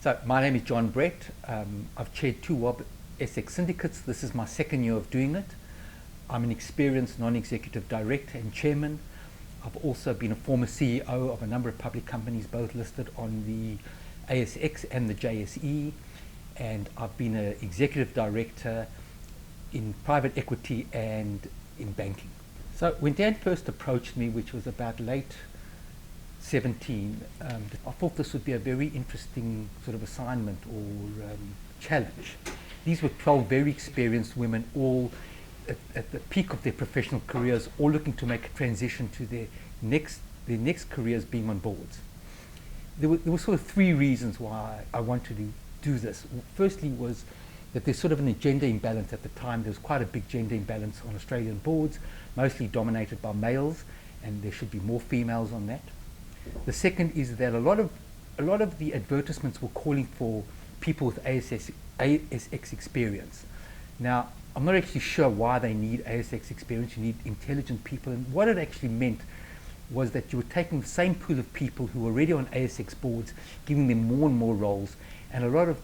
So my name is Jon Brett. I've chaired two WOBSX syndicates. This is my second year of doing it. I'm an experienced non-executive director and chairman. I've also been a former CEO of a number of public companies, both listed on the ASX and the JSE. And I've been an executive director in private equity and in banking. So when Dan first approached me, which was about late 17, I thought this would be a very interesting sort of assignment or challenge. These were 12 very experienced women, all at the peak of their professional careers, all looking to make a transition to their next careers being on boards. There were sort of three reasons why I wanted to do this. Firstly was that there's sort of an gender imbalance at the time. There was quite a big gender imbalance on Australian boards, mostly dominated by males, and there should be more females on that. The second is that a lot of the advertisements were calling for people with ASX experience. Now, I'm not actually sure why they need ASX experience. You need intelligent people, and what it actually meant was that you were taking the same pool of people who were already on ASX boards, giving them more and more roles, and a lot of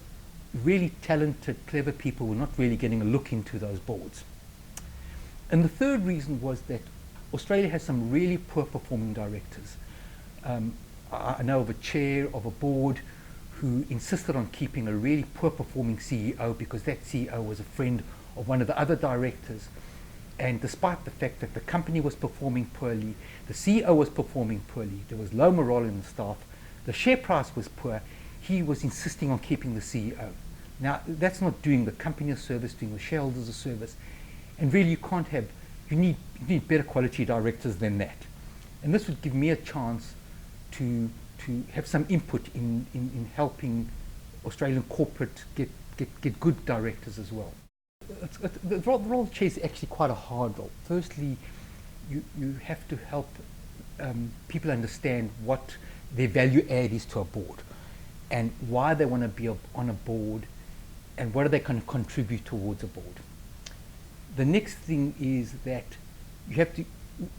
really talented, clever people were not really getting a look into those boards. And the third reason was that Australia has some really poor performing directors. I know of a chair of a board who insisted on keeping a really poor performing CEO because that CEO was a friend of one of the other directors. And despite the fact that the company was performing poorly, the CEO was performing poorly, there was low morale in the staff, the share price was poor, he was insisting on keeping the CEO. Now, that's not doing the company a service, doing the shareholders a service. And really, you need better quality directors than that. And this would give me a chance to have some input in helping Australian corporate get good directors as well. The role of chair is actually quite a hard role. Firstly, you have to help people understand what their value add is to a board and why they want to be on a board and what are they going to contribute towards a board. The next thing is that you have to,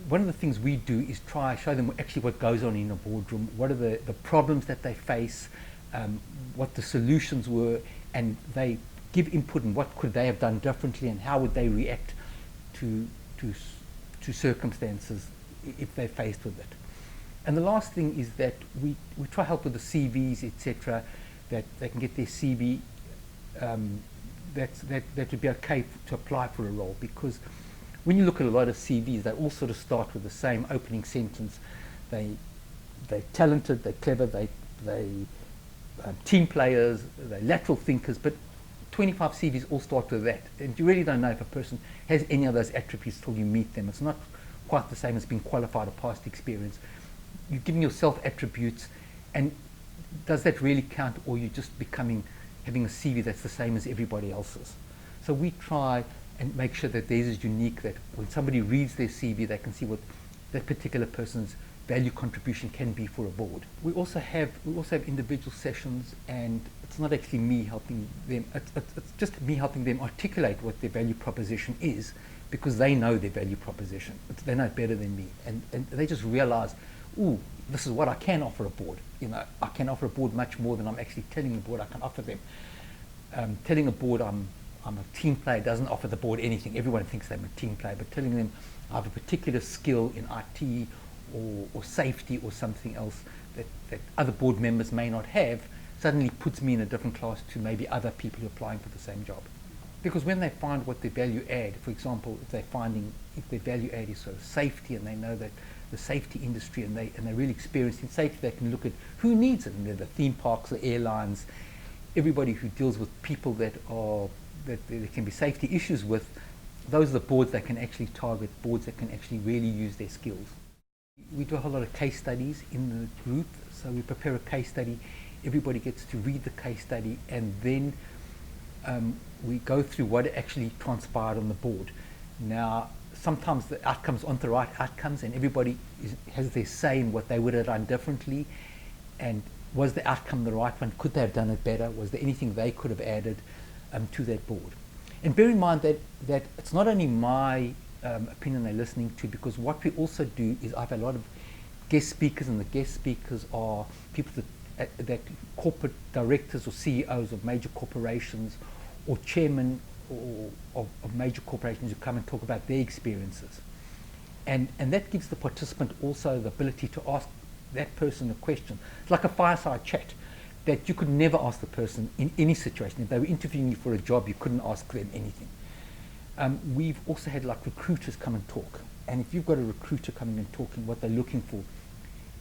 one of the things we do is try show them actually what goes on in a boardroom, what are the problems that they face, what the solutions were, and they give input on what could they have done differently and how would they react to circumstances if they're faced with it. And the last thing is that we try help with the CVs, etc., that they can get their CV that would be okay to apply for a role, because when you look at a lot of CVs, they all sort of start with the same opening sentence. They're talented, they're clever, they team players, they're lateral thinkers, but 25 CVs all start with that. And you really don't know if a person has any of those attributes till you meet them. It's not quite the same as being qualified or past experience. You're giving yourself attributes, and does that really count, or you're just having a CV that's the same as everybody else's? So we try and make sure that theirs is unique, that when somebody reads their CV, they can see what that particular person's value contribution can be for a board. We also have individual sessions, and it's not actually me helping them, it's just me helping them articulate what their value proposition is, because they know their value proposition. They know it better than me, and they just realize, ooh, this is what I can offer a board. You know, I can offer a board much more than I'm actually telling the board I can offer them. Telling a board I'm a team player doesn't offer the board anything. Everyone thinks they're a team player, but telling them I have a particular skill in IT or safety or something else that other board members may not have suddenly puts me in a different class to maybe other people who are applying for the same job. Because when they find what their value add, for example, if their value add is sort of safety, and they know that the safety industry and they're really experienced in safety, they can look at who needs it, and they're the theme parks, the airlines, everybody who deals with people that there can be safety issues with. Those are the boards that can actually target, boards that can actually really use their skills. We do a whole lot of case studies in the group, so we prepare a case study, everybody gets to read the case study, and then we go through what actually transpired on the board. Now, sometimes the outcomes aren't the right outcomes, and everybody has their say in what they would have done differently, and was the outcome the right one? Could they have done it better? Was there anything they could have added to that board? And bear in mind that it's not only my opinion they're listening to, because what we also do is I have a lot of guest speakers, and the guest speakers are people that that corporate directors or CEOs of major corporations or chairmen of major corporations who come and talk about their experiences. And that gives the participant also the ability to ask that person a question. It's like a fireside chat that you could never ask the person in any situation. If they were interviewing you for a job, you couldn't ask them anything. We've also had like recruiters come and talk. And if you've got a recruiter coming and talking what they're looking for,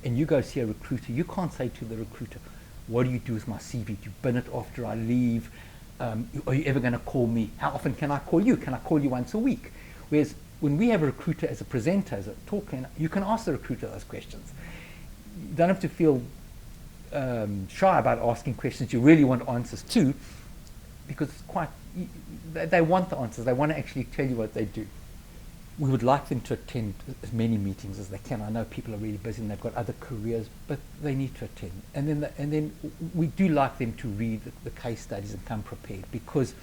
and you go see a recruiter, you can't say to the recruiter, what do you do with my CV? Do you bin it after I leave? Are you ever going to call me? How often can I call you? Can I call you once a week? Whereas when we have a recruiter as a presenter, as a talker, you can ask the recruiter those questions. You don't have to feel shy about asking questions you really want answers to, because it's quite, they want the answers. They want to actually tell you what they do. We would like them to attend as many meetings as they can. I know people are really busy and they've got other careers, but they need to attend. And then we do like them to read the case studies and come prepared, because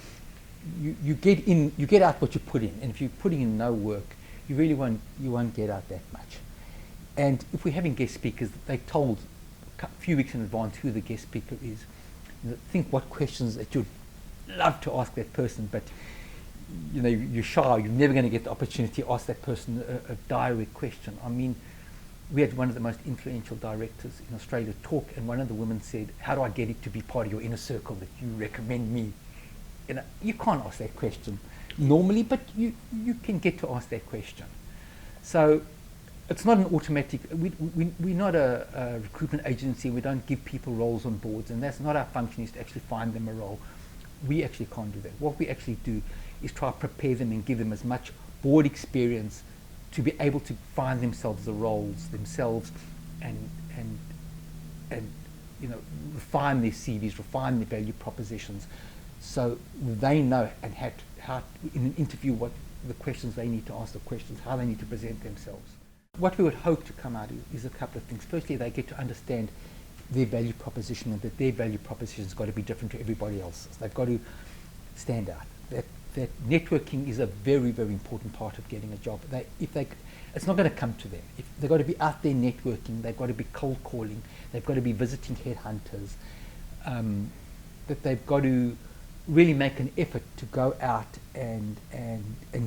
you get out what you put in. And if you're putting in no work, you won't get out that much. And if we're having guest speakers, they're told a few weeks in advance who the guest speaker is. Think what questions that you'd love to ask that person, but you're shy, you're never going to get the opportunity to ask that person a direct question. I mean, we had one of the most influential directors in Australia talk, and one of the women said, how do I get it to be part of your inner circle that you recommend me? You can't ask that question normally, but you can get to ask that question. So it's not an automatic, we're not a recruitment agency. We don't give people roles on boards, and that's not our function, is to actually find them a role. We actually can't do that. What we actually do is try to prepare them and give them as much board experience to be able to find themselves the roles themselves, and refine their CVs, refine their value propositions, so they know and how in an interview what the questions they need to ask, the questions, how they need to present themselves. What we would hope to come out is a couple of things. Firstly, they get to understand their value proposition, and that their value proposition has got to be different to everybody else's. They've got to stand out. That networking is a very, very important part of getting a job. It's not going to come to them. They've got to be out there networking. They've got to be cold calling. They've got to be visiting headhunters. That they've got to really make an effort to go out and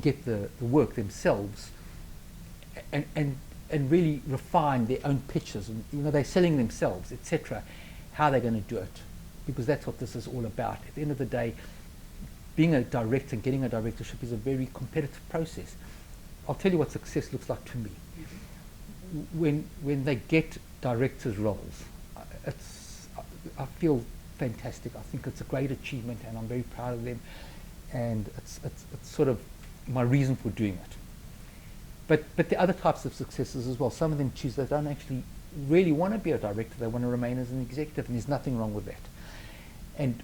get the work themselves, and really refine their own pitches, and they're selling themselves, etc. How they're going to do it, because that's what this is all about. At the end of the day, being a director and getting a directorship is a very competitive process. I'll tell you what success looks like to me. When they get directors' roles, I feel fantastic. I think it's a great achievement, and I'm very proud of them, and it's sort of my reason for doing it. But the other types of successes as well. Some of them choose they don't actually really want to be a director. They want to remain as an executive, and there's nothing wrong with that. And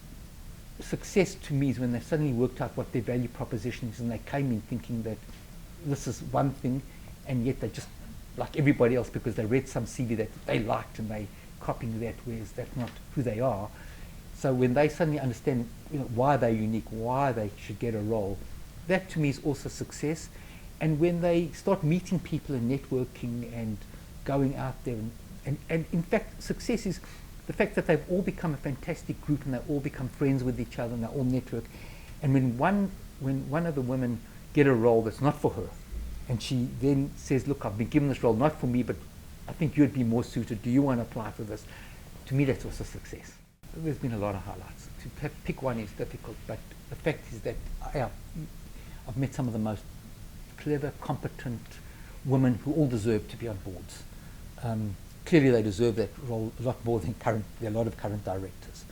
success to me is when they've suddenly worked out what their value proposition is, and they came in thinking that this is one thing, and yet they just like everybody else because they read some CV that they liked and they copying that, whereas that's not who they are. So when they suddenly understand why they're unique, why they should get a role, that to me is also success. And when they start meeting people and networking and going out there, and in fact, success is the fact that they've all become a fantastic group, and they all become friends with each other, and they all network. And when one of the women get a role that's not for her, and she then says, look, I've been given this role, not for me, but I think you'd be more suited. Do you want to apply for this? To me, that's also success. There's been a lot of highlights. To pick one is difficult, but the fact is that I've met some of the most clever, competent women who all deserve to be on boards. Clearly they deserve that role a lot more than a lot of current directors.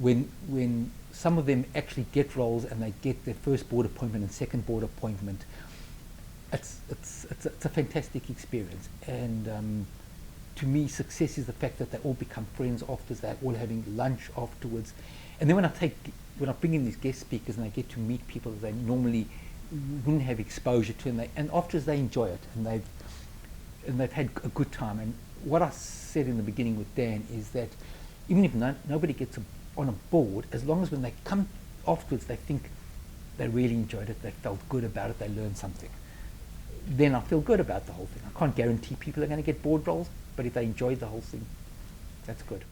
When some of them actually get roles and they get their first board appointment and second board appointment, it's a fantastic experience. And to me, success is the fact that they all become friends afterwards. They're all having lunch afterwards. And then when I bring in these guest speakers and they get to meet people that they normally wouldn't have exposure to, and afterwards they enjoy it, and they've had a good time. And what I said in the beginning with Dan is that even if nobody gets on a board, as long as when they come afterwards they think they really enjoyed it, they felt good about it, they learned something, then I feel good about the whole thing. I can't guarantee people are going to get board roles, but if they enjoyed the whole thing, that's good.